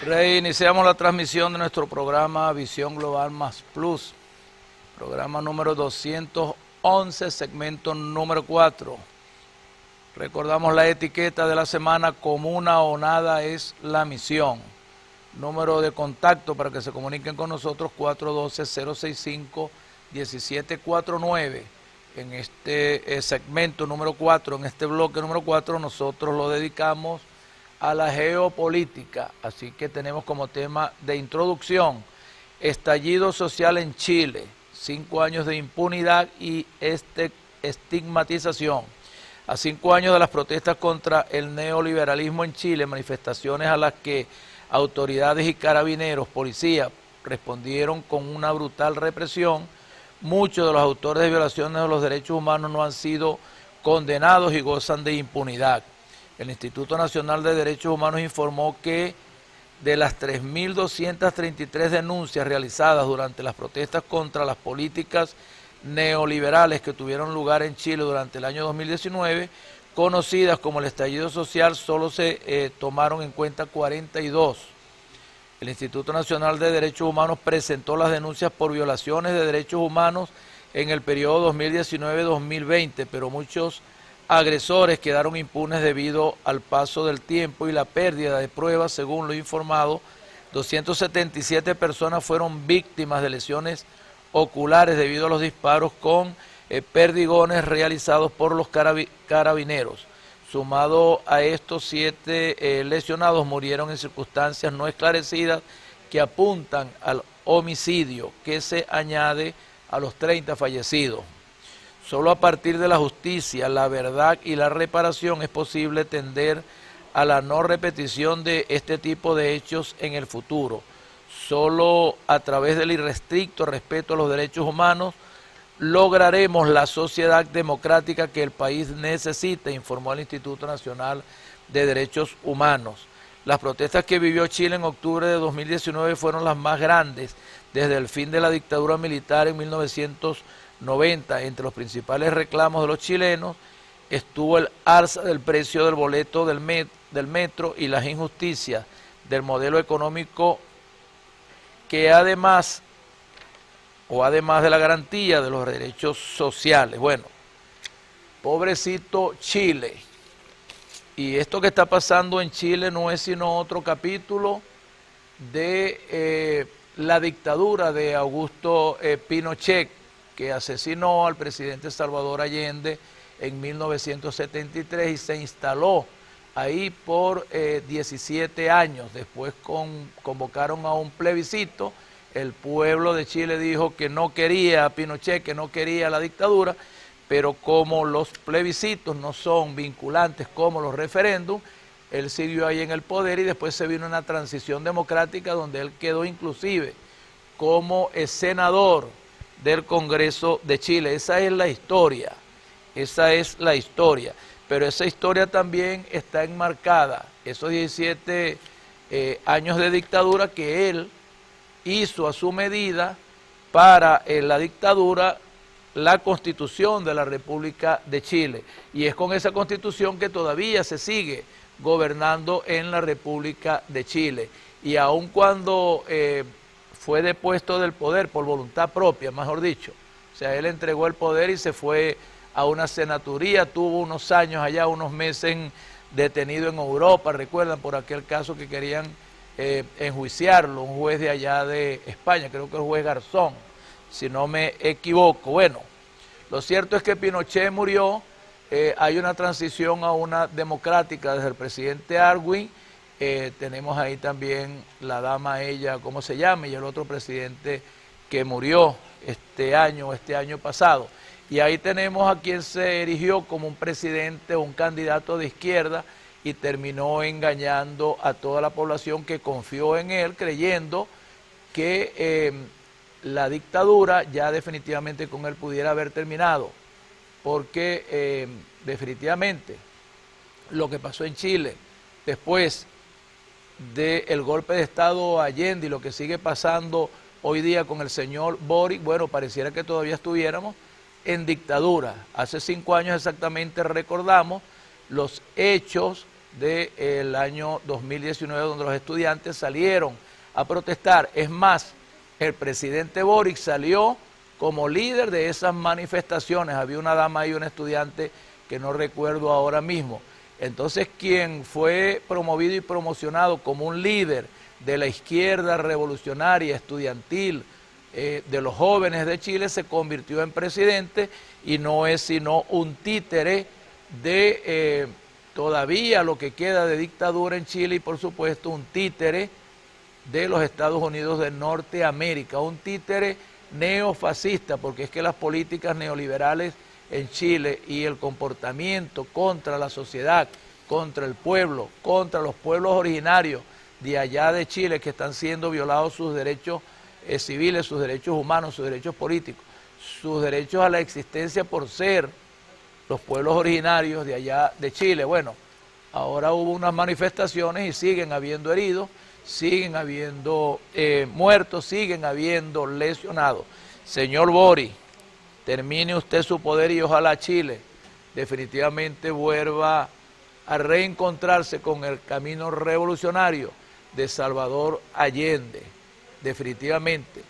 Reiniciamos la transmisión de nuestro programa Visión Global Más Plus, programa número 211, segmento número 4. Recordamos la etiqueta de la semana: comuna o nada es la misión. Número de contacto para que se comuniquen con nosotros: 412-065-1749. En este segmento número 4, en este bloque número 4, nosotros lo dedicamos a la geopolítica, así que tenemos como tema de introducción: estallido social en Chile, 5 años de impunidad y estigmatización. A 5 años de las protestas contra el neoliberalismo en Chile, manifestaciones a las que autoridades y carabineros, policías, respondieron con una brutal represión, muchos de los autores de violaciones de los derechos humanos no han sido condenados y gozan de impunidad. El Instituto Nacional de Derechos Humanos informó que de las 3.233 denuncias realizadas durante las protestas contra las políticas neoliberales que tuvieron lugar en Chile durante el año 2019, conocidas como el estallido social, solo se tomaron en cuenta 42. El Instituto Nacional de Derechos Humanos presentó las denuncias por violaciones de derechos humanos en el periodo 2019-2020, pero muchos agresores quedaron impunes debido al paso del tiempo y la pérdida de pruebas. Según lo informado, 277 personas fueron víctimas de lesiones oculares debido a los disparos con perdigones realizados por los carabineros. Sumado a estos, 7 lesionados murieron en circunstancias no esclarecidas que apuntan al homicidio, que se añade a los 30 fallecidos. Solo a partir de la justicia, la verdad y la reparación es posible tender a la no repetición de este tipo de hechos en el futuro. Solo a través del irrestricto respeto a los derechos humanos lograremos la sociedad democrática que el país necesita, informó el Instituto Nacional de Derechos Humanos. Las protestas que vivió Chile en octubre de 2019 fueron las más grandes desde el fin de la dictadura militar en 1990. Entre los principales reclamos de los chilenos estuvo el alza del precio del boleto del metro y las injusticias del modelo económico, que además de la garantía de los derechos sociales. Bueno, pobrecito Chile. Y esto que está pasando en Chile no es sino otro capítulo de la dictadura de Augusto Pinochet, que asesinó al presidente Salvador Allende en 1973 y se instaló ahí por 17 años. Después convocaron a un plebiscito. El pueblo de Chile dijo que no quería a Pinochet, que no quería la dictadura, pero como los plebiscitos no son vinculantes como los referéndums, él siguió ahí en el poder y después se vino una transición democrática donde él quedó inclusive como senador del Congreso de Chile. Esa es la historia, pero esa historia también está enmarcada, esos 17 años de dictadura que él hizo a su medida para la dictadura, la Constitución de la República de Chile, y es con esa Constitución que todavía se sigue gobernando en la República de Chile. Y aun cuando fue depuesto del poder por voluntad propia, mejor dicho, o sea, él entregó el poder y se fue a una senaturía, tuvo unos años allá, unos meses detenido en Europa, recuerdan, por aquel caso que querían enjuiciarlo, un juez de allá de España, creo que el juez Garzón, si no me equivoco. Bueno, lo cierto es que Pinochet murió, hay una transición a una democrática desde el presidente Arwin, tenemos ahí también la dama, ella, ¿cómo se llama? Y el otro presidente que murió este año pasado. Y ahí tenemos a quien se erigió como un presidente o un candidato de izquierda y terminó engañando a toda la población que confió en él, creyendo que la dictadura ya definitivamente con él pudiera haber terminado, porque definitivamente lo que pasó en Chile después del golpe de Estado Allende y lo que sigue pasando hoy día con el señor Boric, bueno, pareciera que todavía estuviéramos en dictadura. Hace 5 años exactamente recordamos los hechos del año 2019, donde los estudiantes salieron a protestar. Es más, el presidente Boric salió como líder de esas manifestaciones. Había una dama y un estudiante que no recuerdo ahora mismo. Entonces, quien fue promovido y promocionado como un líder de la izquierda revolucionaria, estudiantil, de los jóvenes de Chile, se convirtió en presidente y no es sino un títere de todavía lo que queda de dictadura en Chile y por supuesto un títere de los Estados Unidos de Norteamérica, un títere neofascista, porque es que las políticas neoliberales en Chile y el comportamiento contra la sociedad, contra el pueblo, contra los pueblos originarios de allá de Chile que están siendo violados sus derechos civiles, sus derechos humanos, sus derechos políticos, sus derechos a la existencia por ser los pueblos originarios de allá de Chile. Bueno, ahora hubo unas manifestaciones y siguen habiendo heridos, siguen habiendo muertos, siguen habiendo lesionados. Señor Boric, termine usted su poder y ojalá Chile definitivamente vuelva a reencontrarse con el camino revolucionario de Salvador Allende, definitivamente,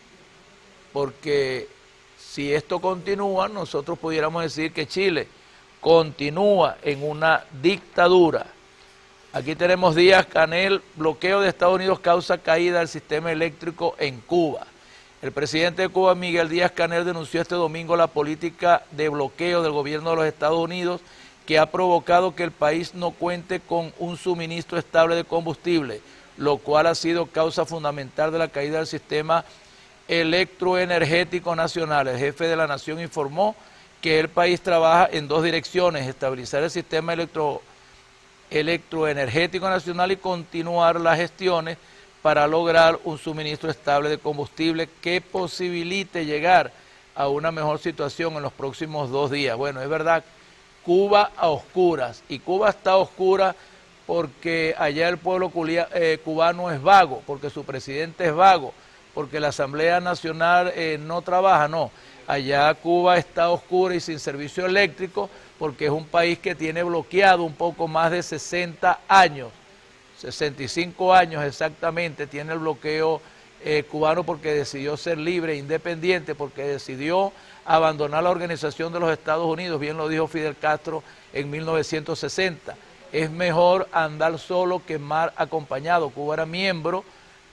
porque si esto continúa, nosotros pudiéramos decir que Chile continúa en una dictadura. Aquí tenemos Díaz-Canel, bloqueo de Estados Unidos causa caída del sistema eléctrico en Cuba. El presidente de Cuba, Miguel Díaz-Canel, denunció este domingo la política de bloqueo del gobierno de los Estados Unidos que ha provocado que el país no cuente con un suministro estable de combustible, lo cual ha sido causa fundamental de la caída del sistema electroenergético nacional. El jefe de la nación informó que el país trabaja en dos direcciones: estabilizar el sistema electroenergético nacional y continuar las gestiones para lograr un suministro estable de combustible que posibilite llegar a una mejor situación en los próximos 2 días. Bueno, es verdad, Cuba a oscuras, y Cuba está a oscuras porque allá el pueblo cubano es vago, porque su presidente es vago, porque la Asamblea Nacional no trabaja, no. Allá Cuba está oscura y sin servicio eléctrico porque es un país que tiene bloqueado un poco más de 60 años, 65 años exactamente, tiene el bloqueo cubano porque decidió ser libre e independiente, porque decidió abandonar la Organización de los Estados Unidos, bien lo dijo Fidel Castro en 1960. Es mejor andar solo que mal acompañado. Cuba era miembro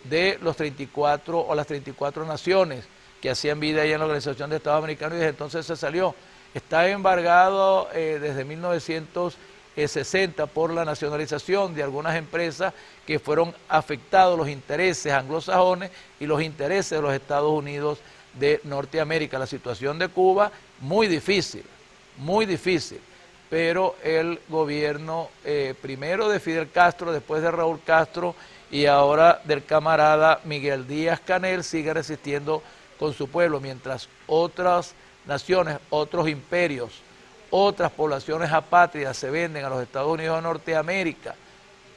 de los 34 o las 34 naciones que hacían vida ahí en la Organización de Estados Americanos y desde entonces se salió. Está embargado desde 1960 por la nacionalización de algunas empresas que fueron afectados los intereses anglosajones y los intereses de los Estados Unidos de Norteamérica. La situación de Cuba muy difícil, pero el gobierno primero de Fidel Castro, después de Raúl Castro y ahora del camarada Miguel Díaz-Canel sigue resistiendo con su pueblo, mientras otras naciones, otros imperios, otras poblaciones apátridas se venden a los Estados Unidos de Norteamérica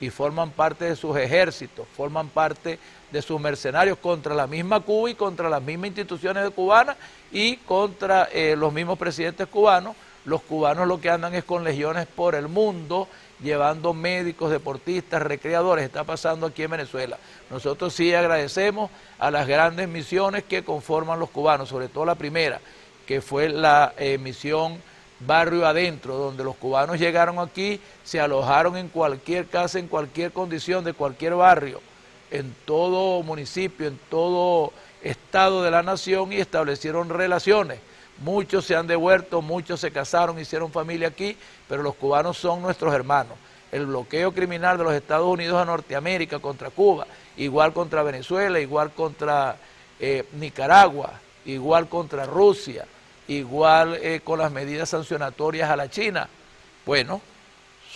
y forman parte de sus ejércitos, forman parte de sus mercenarios contra la misma Cuba y contra las mismas instituciones cubanas y contra los mismos presidentes cubanos. Los cubanos lo que andan es con legiones por el mundo, llevando médicos, deportistas, recreadores. Está pasando aquí en Venezuela. Nosotros sí agradecemos a las grandes misiones que conforman los cubanos, sobre todo la primera, que fue la misión Barrio Adentro, donde los cubanos llegaron aquí, se alojaron en cualquier casa, en cualquier condición de cualquier barrio, en todo municipio, en todo estado de la nación y establecieron relaciones. Muchos se han devuelto, muchos se casaron, hicieron familia aquí, pero los cubanos son nuestros hermanos. El bloqueo criminal de los Estados Unidos a Norteamérica contra Cuba, igual contra Venezuela, igual contra Nicaragua, igual contra Rusia, igual con las medidas sancionatorias a la China. Bueno,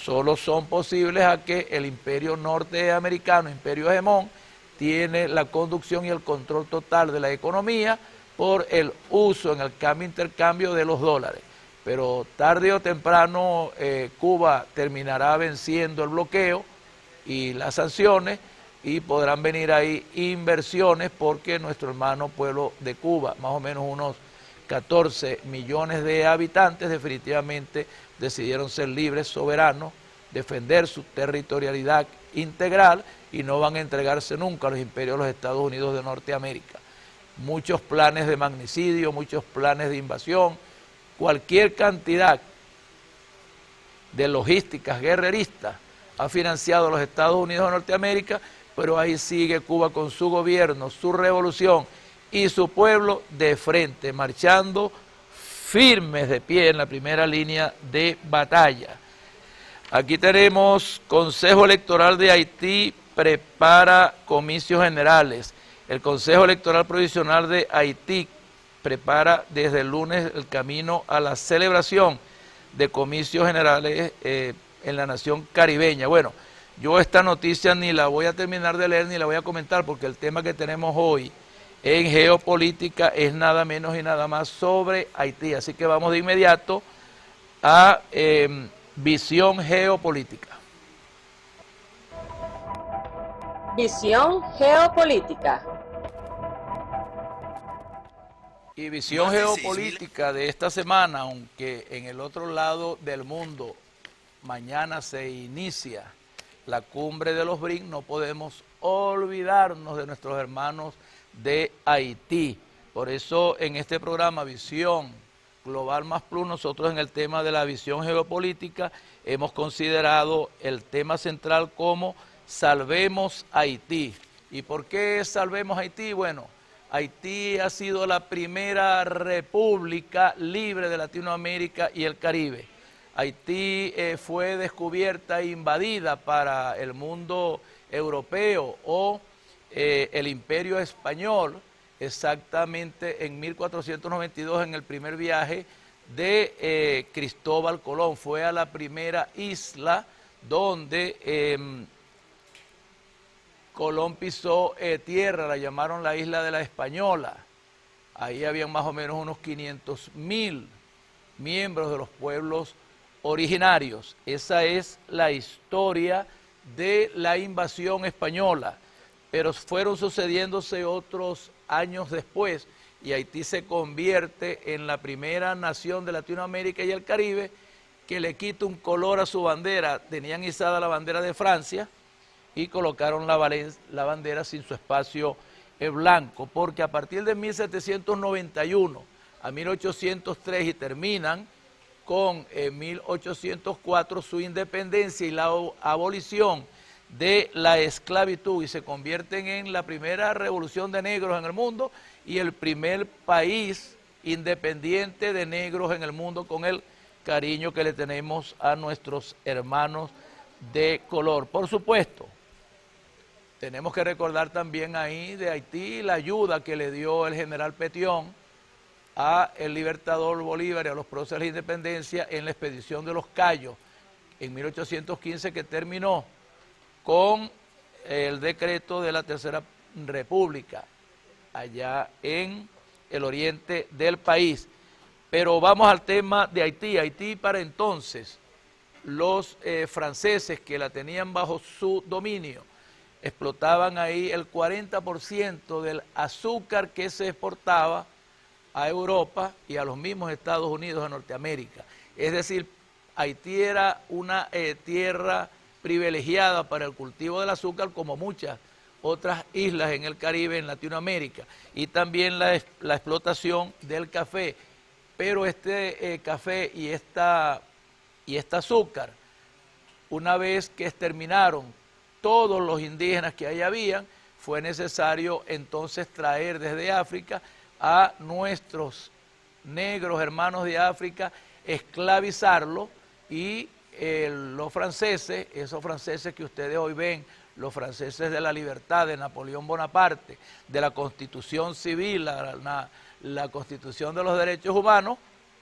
solo son posibles a que el imperio norteamericano, imperio hegemón, tiene la conducción y el control total de la economía por el uso en el cambio-intercambio de los dólares. Pero tarde o temprano Cuba terminará venciendo el bloqueo y las sanciones y podrán venir ahí inversiones porque nuestro hermano pueblo de Cuba, más o menos unos 14 millones de habitantes, definitivamente decidieron ser libres, soberanos, defender su territorialidad integral y no van a entregarse nunca a los imperios de los Estados Unidos de Norteamérica. Muchos planes de magnicidio, muchos planes de invasión, cualquier cantidad de logísticas guerreristas ha financiado a los Estados Unidos de Norteamérica, pero ahí sigue Cuba con su gobierno, su revolución y su pueblo de frente, marchando firmes de pie en la primera línea de batalla. Aquí tenemos Consejo Electoral de Haití prepara comicios generales. El Consejo Electoral Provisional de Haití prepara desde el lunes el camino a la celebración de comicios generales en la nación caribeña. Bueno, yo esta noticia ni la voy a terminar de leer ni la voy a comentar porque el tema que tenemos hoy en geopolítica es nada menos y nada más sobre Haití. Así que vamos de inmediato a visión geopolítica. Visión geopolítica. Y visión geopolítica de esta semana, aunque en el otro lado del mundo mañana se inicia la cumbre de los BRICS, no podemos olvidarnos de nuestros hermanos de Haití. Por eso en este programa Visión Global Más Plus, nosotros en el tema de la visión geopolítica hemos considerado el tema central como Salvemos Haití. ¿Y por qué Salvemos Haití? Bueno, Haití ha sido la primera república libre de Latinoamérica y el Caribe. Haití fue descubierta e invadida para el mundo europeo o el imperio español exactamente en 1492 en el primer viaje de Cristóbal Colón. Fue a la primera isla donde Colón pisó tierra, la llamaron la isla de la Española. Ahí habían más o menos unos 500.000 miembros de los pueblos originarios. Esa es la historia de la invasión española, pero fueron sucediéndose otros años después y Haití se convierte en la primera nación de Latinoamérica y el Caribe que le quita un color a su bandera. Tenían izada la bandera de Francia y colocaron la bandera sin su espacio blanco, porque a partir de 1791 a 1803 y terminan con 1804 su independencia y la abolición de la esclavitud y se convierten en la primera revolución de negros en el mundo y el primer país independiente de negros en el mundo con el cariño que le tenemos a nuestros hermanos de color. Por supuesto, tenemos que recordar también ahí de Haití la ayuda que le dio el general Petión a el libertador Bolívar y a los próceres de independencia en la expedición de los Cayos en 1815 que terminó con el decreto de la Tercera República allá en el oriente del país. Pero vamos al tema de Haití. Haití para entonces, los franceses que la tenían bajo su dominio, explotaban ahí el 40% del azúcar que se exportaba a Europa y a los mismos Estados Unidos de Norteamérica. Es decir, Haití era una tierra privilegiada para el cultivo del azúcar como muchas otras islas en el Caribe, en Latinoamérica, y también la explotación del café. Pero este café y este azúcar, una vez que exterminaron todos los indígenas que ahí habían, fue necesario entonces traer desde África a nuestros negros hermanos de África, esclavizarlos y los franceses, esos franceses que ustedes hoy ven, los franceses de la libertad, de Napoleón Bonaparte, de la Constitución Civil, la Constitución de los Derechos Humanos,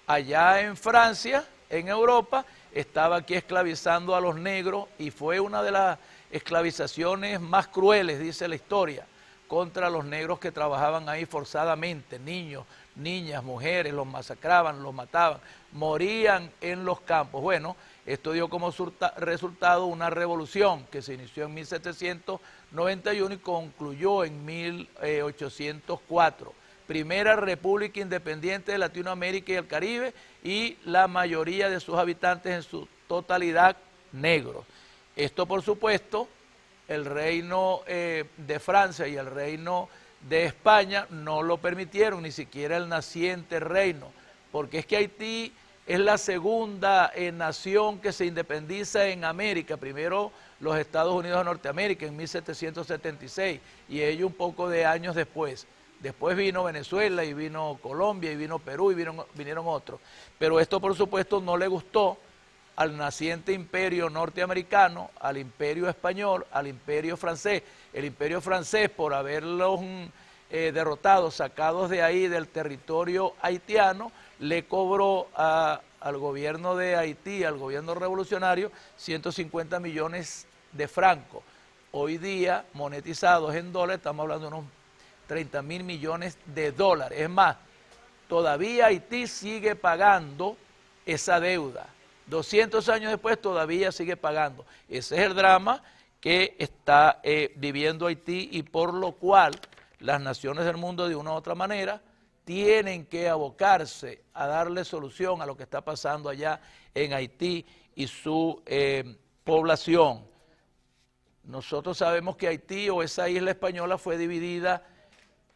allá en Francia, en Europa, estaba aquí esclavizando a los negros y fue una de las esclavizaciones más crueles, dice la historia, contra los negros que trabajaban ahí forzadamente, niños, niñas, mujeres, los masacraban, los mataban, morían en los campos. Bueno, esto dio como resultado una revolución que se inició en 1791 y concluyó en 1804. Primera república independiente de Latinoamérica y el Caribe, y la mayoría de sus habitantes en su totalidad negros. Esto, por supuesto, el reino de Francia y el reino de España no lo permitieron, ni siquiera el naciente reino, porque es que Haití es la segunda nación que se independiza en América. Primero los Estados Unidos de Norteamérica en 1776 y ello un poco de años después. Después vino Venezuela y vino Colombia y vino Perú y vinieron otros. Pero esto, por supuesto, no le gustó al naciente imperio norteamericano, al imperio español, al imperio francés. El imperio francés, por haberlos derrotado, sacados de ahí del territorio haitiano, le cobró al gobierno de Haití, al gobierno revolucionario, 150 millones de francos. Hoy día, monetizados en dólares, estamos hablando de unos 30.000 millones de dólares. Es más, todavía Haití sigue pagando esa deuda. 200 años después todavía sigue pagando. Ese es el drama que está viviendo Haití y por lo cual las naciones del mundo de una u otra manera tienen que abocarse a darle solución a lo que está pasando allá en Haití y su población. Nosotros sabemos que Haití o esa isla española fue dividida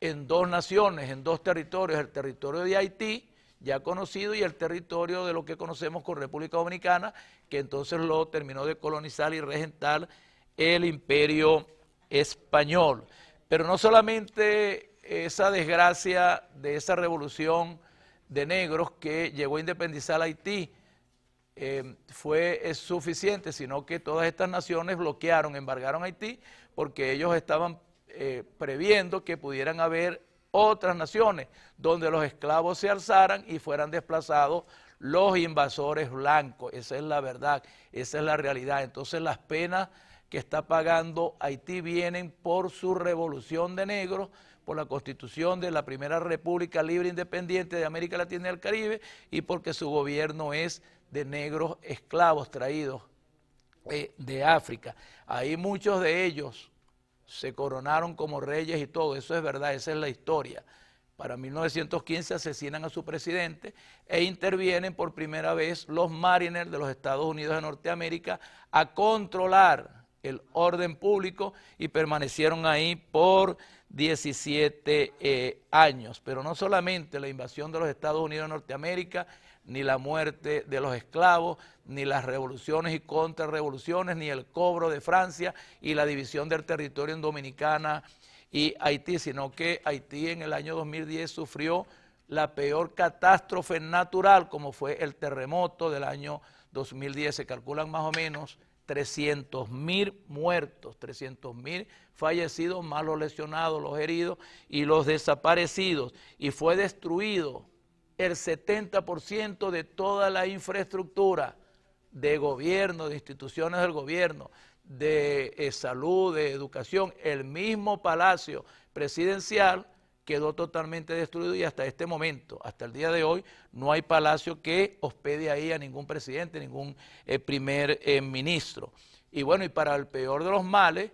en dos naciones, en dos territorios, el territorio de Haití, ya conocido, y el territorio de lo que conocemos con República Dominicana, que entonces lo terminó de colonizar y regentar el imperio español. Pero no solamente esa desgracia de esa revolución de negros que llegó a independizar a Haití fue suficiente, sino que todas estas naciones bloquearon, embargaron a Haití, porque ellos estaban previendo que pudieran haber otras naciones donde los esclavos se alzaran y fueran desplazados los invasores blancos. Esa es la verdad, esa es la realidad. Entonces las penas que está pagando Haití vienen por su revolución de negros, por la constitución de la primera república libre e independiente de América Latina y el Caribe, y porque su gobierno es de negros esclavos traídos de África. Ahí muchos de ellos se coronaron como reyes y todo, eso es verdad, esa es la historia. Para 1915 asesinan a su presidente e intervienen por primera vez los Mariners de los Estados Unidos de Norteamérica a controlar el orden público y permanecieron ahí por 17 años. Pero no solamente la invasión de los Estados Unidos de Norteamérica, ni la muerte de los esclavos, ni las revoluciones y contrarrevoluciones, ni el cobro de Francia y la división del territorio en Dominicana y Haití, sino que Haití en el año 2010 sufrió la peor catástrofe natural, como fue el terremoto del año 2010. Se calculan más o menos 300.000 muertos, 300.000 fallecidos, más los lesionados, los heridos y los desaparecidos. Y fue destruido el 70% de toda la infraestructura de gobierno, de instituciones del gobierno, de salud, de educación. El mismo palacio presidencial quedó totalmente destruido y hasta este momento, hasta el día de hoy, no hay palacio que hospede ahí a ningún presidente, ningún primer ministro. Y bueno, y para el peor de los males,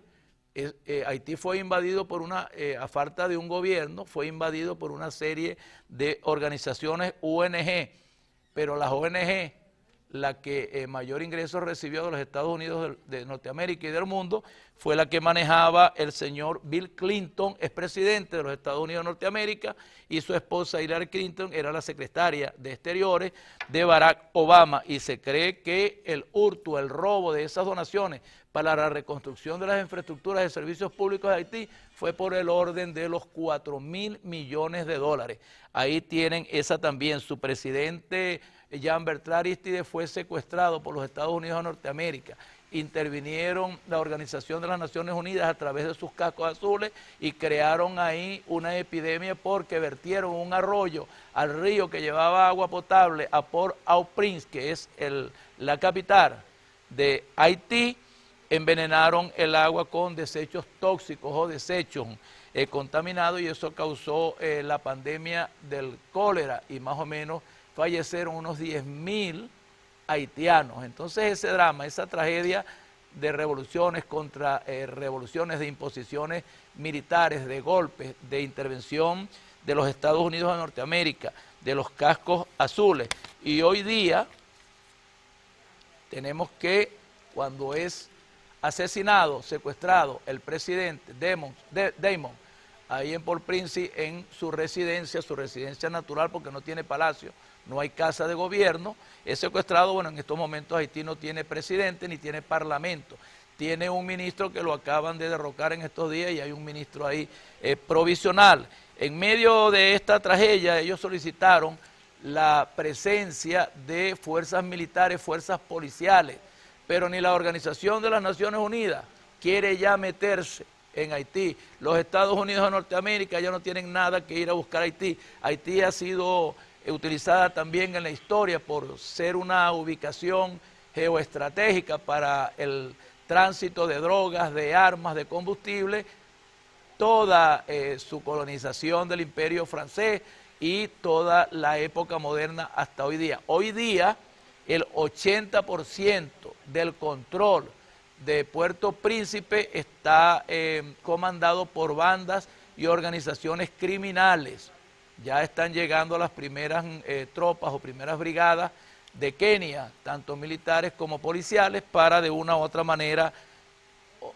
Haití fue invadido por a falta de un gobierno, fue invadido por una serie de organizaciones ONG, pero las ONG, la que mayor ingreso recibió de los Estados Unidos de Norteamérica y del mundo, fue la que manejaba el señor Bill Clinton, expresidente de los Estados Unidos de Norteamérica, y su esposa Hillary Clinton era la secretaria de Exteriores de Barack Obama, y se cree que el hurto, el robo de esas donaciones para la reconstrucción de las infraestructuras de servicios públicos de Haití fue por el orden de los 4.000 millones de dólares. Ahí tienen esa también. Su presidente Jean-Bertrand Aristide fue secuestrado por los Estados Unidos de Norteamérica. Intervinieron la Organización de las Naciones Unidas a través de sus cascos azules y crearon ahí una epidemia porque vertieron un arroyo al río que llevaba agua potable a Port-au-Prince, que es la capital de Haití. Envenenaron el agua con desechos tóxicos o desechos contaminados, y eso causó la pandemia del cólera, y más o menos fallecieron unos 10.000 haitianos. Entonces ese drama, esa tragedia de revoluciones contra revoluciones, de imposiciones militares, de golpes, de intervención de los Estados Unidos de Norteamérica, de los cascos azules, y hoy día tenemos que cuando es asesinado, secuestrado el presidente Damon, ahí en Port Príncipe, en su residencia natural, porque no tiene palacio, no hay casa de gobierno, es secuestrado. Bueno, en estos momentos Haití no tiene presidente ni tiene parlamento, tiene un ministro que lo acaban de derrocar en estos días y hay un ministro ahí provisional. En medio de esta tragedia ellos solicitaron la presencia de fuerzas militares, fuerzas policiales, pero ni la Organización de las Naciones Unidas quiere ya meterse en Haití. Los Estados Unidos de Norteamérica ya no tienen nada que ir a buscar a Haití. Haití ha sido utilizada también en la historia por ser una ubicación geoestratégica para el tránsito de drogas, de armas, de combustible, toda su colonización del Imperio francés y toda la época moderna hasta hoy día. Hoy día el 80% del control de Puerto Príncipe está comandado por bandas y organizaciones criminales. Ya están llegando las primeras tropas o primeras brigadas de Kenia, tanto militares como policiales, para de una u otra manera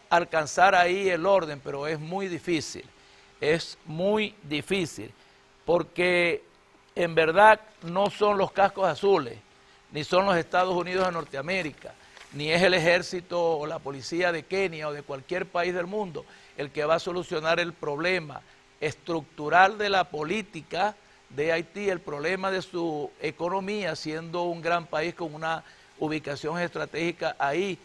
alcanzar ahí el orden, pero es muy difícil, porque en verdad no son los cascos azules, ni son los Estados Unidos de Norteamérica, ni es el ejército o la policía de Kenia o de cualquier país del mundo el que va a solucionar el problema estructural de la política de Haití, el problema de su economía, siendo un gran país con una ubicación estratégica ahí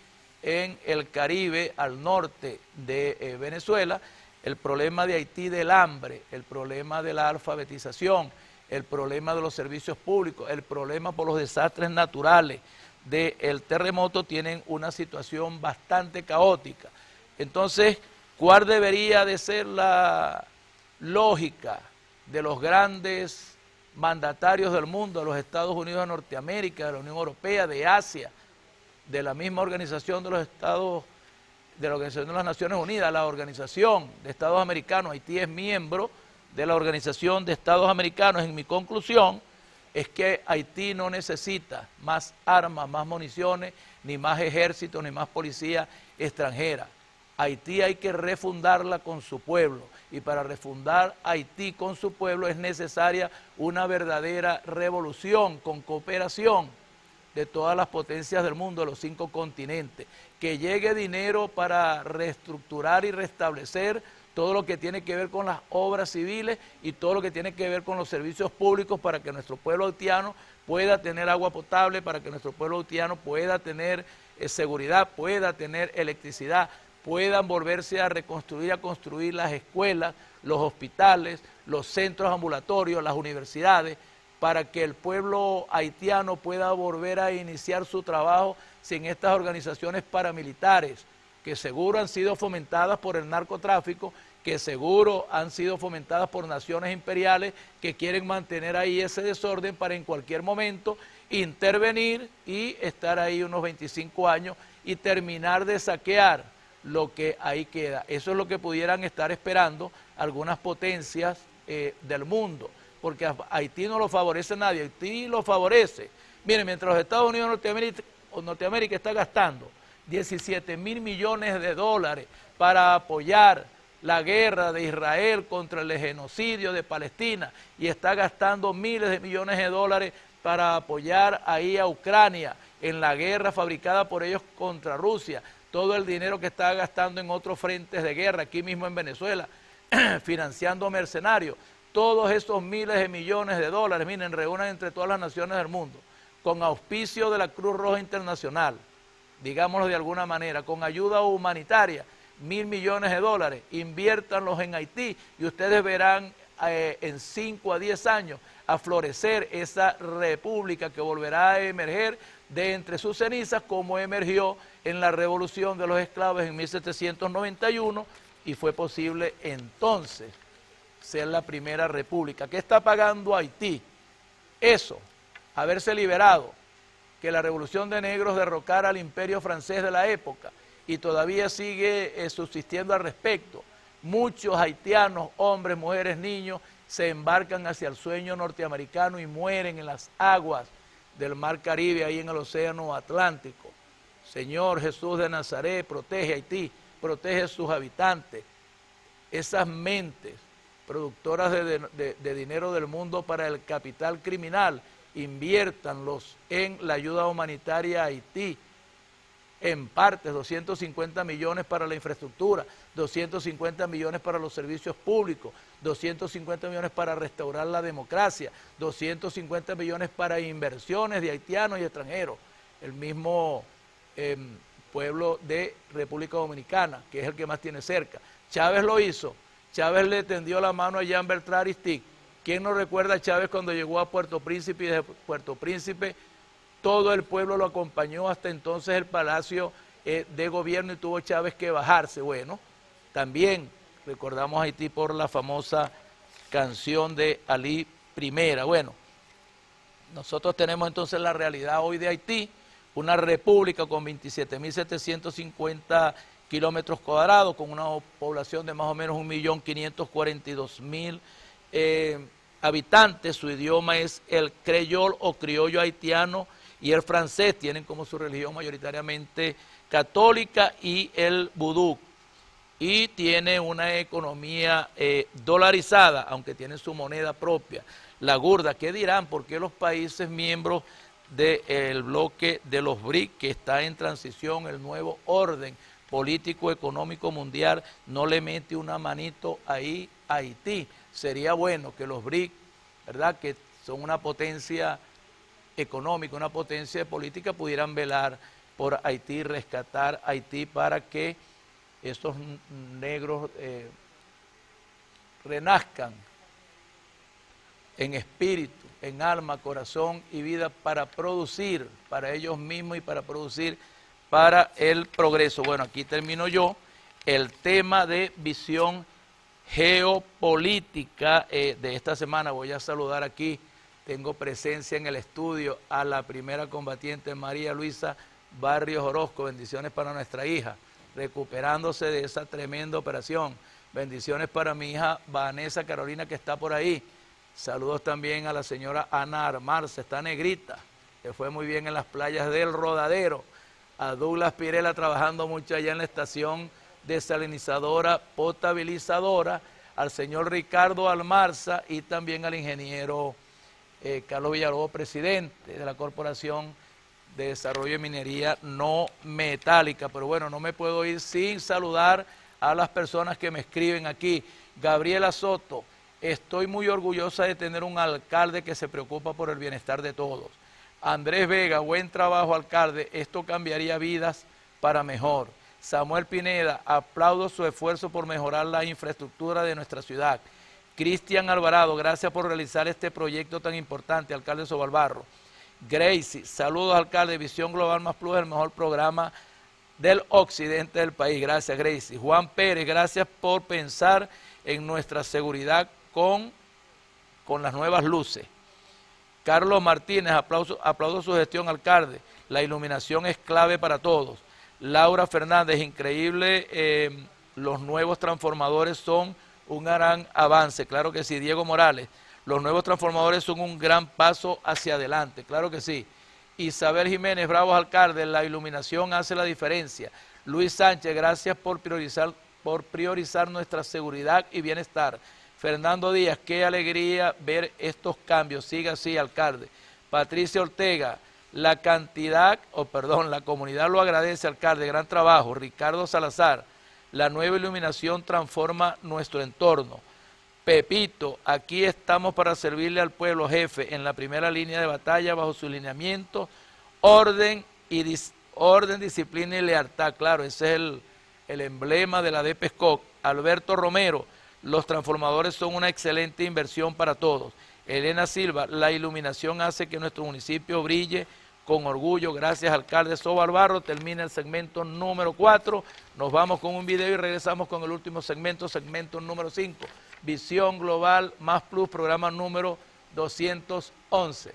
en el Caribe, al norte de Venezuela, el problema de Haití del hambre, el problema de la alfabetización, el problema de los servicios públicos, el problema por los desastres naturales del terremoto, tienen una situación bastante caótica. Entonces, ¿cuál debería de ser la lógica de los grandes mandatarios del mundo, de los Estados Unidos de Norteamérica, de la Unión Europea, de Asia, de la misma Organización de los Estados, de la Organización de las Naciones Unidas, la Organización de Estados Americanos? Haití es miembro de la Organización de Estados Americanos. En mi conclusión es que Haití no necesita más armas, más municiones, ni más ejército, ni más policía extranjera. Haití hay que refundarla con su pueblo, y para refundar Haití con su pueblo es necesaria una verdadera revolución con cooperación de todas las potencias del mundo, de los 5 continentes, que llegue dinero para reestructurar y restablecer todo lo que tiene que ver con las obras civiles y todo lo que tiene que ver con los servicios públicos, para que nuestro pueblo haitiano pueda tener agua potable, para que nuestro pueblo haitiano pueda tener seguridad, pueda tener electricidad, puedan volverse a reconstruir, a construir las escuelas, los hospitales, los centros ambulatorios, las universidades, para que el pueblo haitiano pueda volver a iniciar su trabajo sin estas organizaciones paramilitares, que seguro han sido fomentadas por el narcotráfico, que seguro han sido fomentadas por naciones imperiales que quieren mantener ahí ese desorden para en cualquier momento intervenir y estar ahí unos 25 años y terminar de saquear lo que ahí queda. Eso es lo que pudieran estar esperando algunas potencias del mundo, porque a Haití no lo favorece nadie, Haití lo favorece. Miren, mientras los Estados Unidos de Norteamérica está gastando 17.000 millones de dólares para apoyar la guerra de Israel contra el genocidio de Palestina, y está gastando miles de millones de dólares para apoyar ahí a Ucrania en la guerra fabricada por ellos contra Rusia, todo el dinero que está gastando en otros frentes de guerra, aquí mismo en Venezuela, financiando mercenarios, todos esos miles de millones de dólares, miren, reúnan entre todas las naciones del mundo, con auspicio de la Cruz Roja Internacional, digámoslo de alguna manera, con ayuda humanitaria, 1.000 millones de dólares, inviértanlos en Haití y ustedes verán en 5 a 10 años a florecer esa república que volverá a emerger de entre sus cenizas, como emergió en la revolución de los esclavos en 1791, y fue posible entonces ser la primera república. ¿Qué está pagando Haití? Eso, haberse liberado, que la revolución de negros derrocara al imperio francés de la época, y todavía sigue subsistiendo al respecto. Muchos haitianos, hombres, mujeres, niños, se embarcan hacia el sueño norteamericano y mueren en las aguas del mar Caribe, ahí en el océano Atlántico. Señor Jesús de Nazaret, protege a Haití, protege a sus habitantes. Esas mentes productoras de dinero del mundo para el capital criminal, inviértanlos en la ayuda humanitaria a Haití, en partes, 250 millones para la infraestructura, 250 millones para los servicios públicos, 250 millones para restaurar la democracia, 250 millones para inversiones de haitianos y extranjeros. El mismo pueblo de República Dominicana, que es el que más tiene cerca. Chávez lo hizo. Chávez le tendió la mano a Jean Bertrand Aristide. ¿Quién no recuerda a Chávez cuando llegó a Puerto Príncipe y desde Puerto Príncipe todo el pueblo lo acompañó hasta entonces el Palacio de Gobierno y tuvo Chávez que bajarse? Bueno, también recordamos a Haití por la famosa canción de Ali I. Bueno, nosotros tenemos entonces la realidad hoy de Haití, una república con 27.750 kilómetros cuadrados, con una población de más o menos 1.542.000 habitantes. Su idioma es el creyol o criollo haitiano y el francés. Tienen como su religión mayoritariamente católica y el vudú. Y tiene una economía dolarizada, aunque tiene su moneda propia, la gurda. ¿Qué dirán? ¿Por qué los países miembros del bloque de los BRIC, que está en transición, el nuevo orden político económico mundial, no le mete una manito ahí a Haití? Sería bueno que los BRIC, ¿verdad?, que son una potencia económica, una potencia política, pudieran velar por Haití, rescatar Haití para que esos negros renazcan en espíritu, en alma, corazón y vida para producir para ellos mismos y para producir para el progreso. Bueno, aquí termino yo el tema de visión geopolítica de esta semana. Voy a saludar aquí, tengo presencia en el estudio a la primera combatiente María Luisa Barrios Orozco. Bendiciones para nuestra hija, recuperándose de esa tremenda operación. Bendiciones para mi hija Vanessa Carolina, que está por ahí. Saludos también a la señora Ana Armarse, está negrita, que fue muy bien en las playas del Rodadero. A Douglas Pirela, trabajando mucho allá en la estación desalinizadora, potabilizadora. Al señor Ricardo Almarza y también al ingeniero Carlos Villalobos, presidente de la Corporación de Desarrollo de Minería No Metálica. Pero bueno, no me puedo ir sin saludar a las personas que me escriben aquí. Gabriela Soto: estoy muy orgullosa de tener un alcalde que se preocupa por el bienestar de todos. Andrés Vega: buen trabajo, alcalde, esto cambiaría vidas para mejor. Samuel Pineda: aplaudo su esfuerzo por mejorar la infraestructura de nuestra ciudad. Cristian Alvarado: gracias por realizar este proyecto tan importante, alcalde Sobalbarro. Gracie: saludos, alcalde, Visión Global Más Plus, el mejor programa del occidente del país. Gracias, Gracie. Juan Pérez: gracias por pensar en nuestra seguridad con las nuevas luces. Carlos Martínez: aplaudo su gestión, alcalde, la iluminación es clave para todos. Laura Fernández: increíble, los nuevos transformadores son un gran avance. Claro que sí. Diego Morales: los nuevos transformadores son un gran paso hacia adelante. Claro que sí. Isabel Jiménez: bravos, alcalde, la iluminación hace la diferencia. Luis Sánchez: gracias por priorizar nuestra seguridad y bienestar. Fernando Díaz: qué alegría ver estos cambios, siga así, alcalde. Patricia Ortega: la comunidad lo agradece, alcalde, gran trabajo. Ricardo Salazar: la nueva iluminación transforma nuestro entorno. Pepito: aquí estamos para servirle al pueblo, jefe, en la primera línea de batalla bajo su lineamiento, orden, disciplina y lealtad. Claro, ese es el emblema de la DPSCOC. Alberto Romero: los transformadores son una excelente inversión para todos. Elena Silva: la iluminación hace que nuestro municipio brille con orgullo. Gracias, alcalde Sobalbarro. Termina el segmento número 4. Nos vamos con un video y regresamos con el último segmento número 5. Visión Global Más Plus, programa número 211.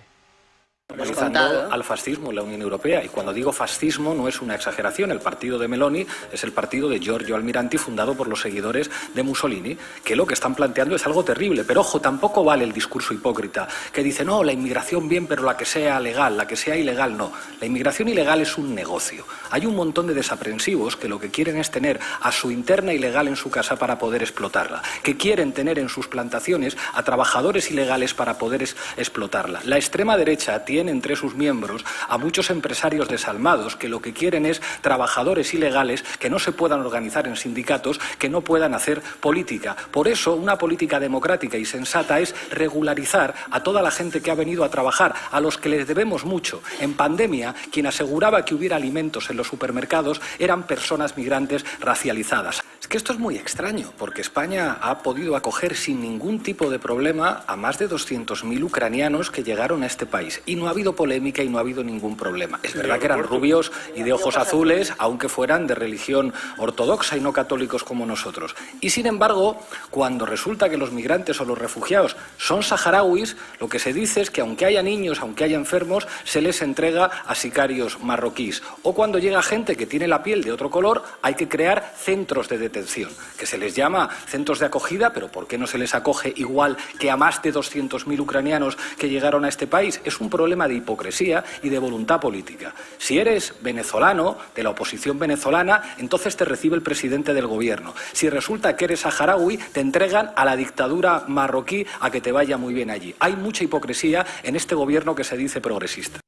Normalizando al fascismo en la Unión Europea. Y cuando digo fascismo no es una exageración. El partido de Meloni es el partido de Giorgio Almirante, fundado por los seguidores de Mussolini, que lo que están planteando es algo terrible. Pero ojo, tampoco vale el discurso hipócrita que dice, no, la inmigración bien, pero la que sea legal, la que sea ilegal no. La inmigración ilegal es un negocio. Hay un montón de desaprensivos que lo que quieren es tener a su interna ilegal en su casa para poder explotarla, que quieren tener en sus plantaciones a trabajadores ilegales para poder explotarla. La extrema derecha tiene entre sus miembros a muchos empresarios desalmados que lo que quieren es trabajadores ilegales que no se puedan organizar en sindicatos, que no puedan hacer política. Por eso, una política democrática y sensata es regularizar a toda la gente que ha venido a trabajar, a los que les debemos mucho. En pandemia, quien aseguraba que hubiera alimentos en los supermercados eran personas migrantes racializadas. Es que esto es muy extraño, porque España ha podido acoger sin ningún tipo de problema a más de 200.000 ucranianos que llegaron a este país. Y no ha habido polémica y no ha habido ningún problema. Es verdad que eran rubios y de ojos azules, aunque fueran de religión ortodoxa y no católicos como nosotros. Y sin embargo, cuando resulta que los migrantes o los refugiados son saharauis, lo que se dice es que aunque haya niños, aunque haya enfermos, se les entrega a sicarios marroquíes. O cuando llega gente que tiene la piel de otro color, hay que crear centros de detención, que se les llama centros de acogida, pero ¿por qué no se les acoge igual que a más de 200.000 ucranianos que llegaron a este país? Es un problema de hipocresía y de voluntad política. Si eres venezolano, de la oposición venezolana, entonces te recibe el presidente del gobierno. Si resulta que eres saharaui, te entregan a la dictadura marroquí a que te vaya muy bien allí. Hay mucha hipocresía en este gobierno que se dice progresista.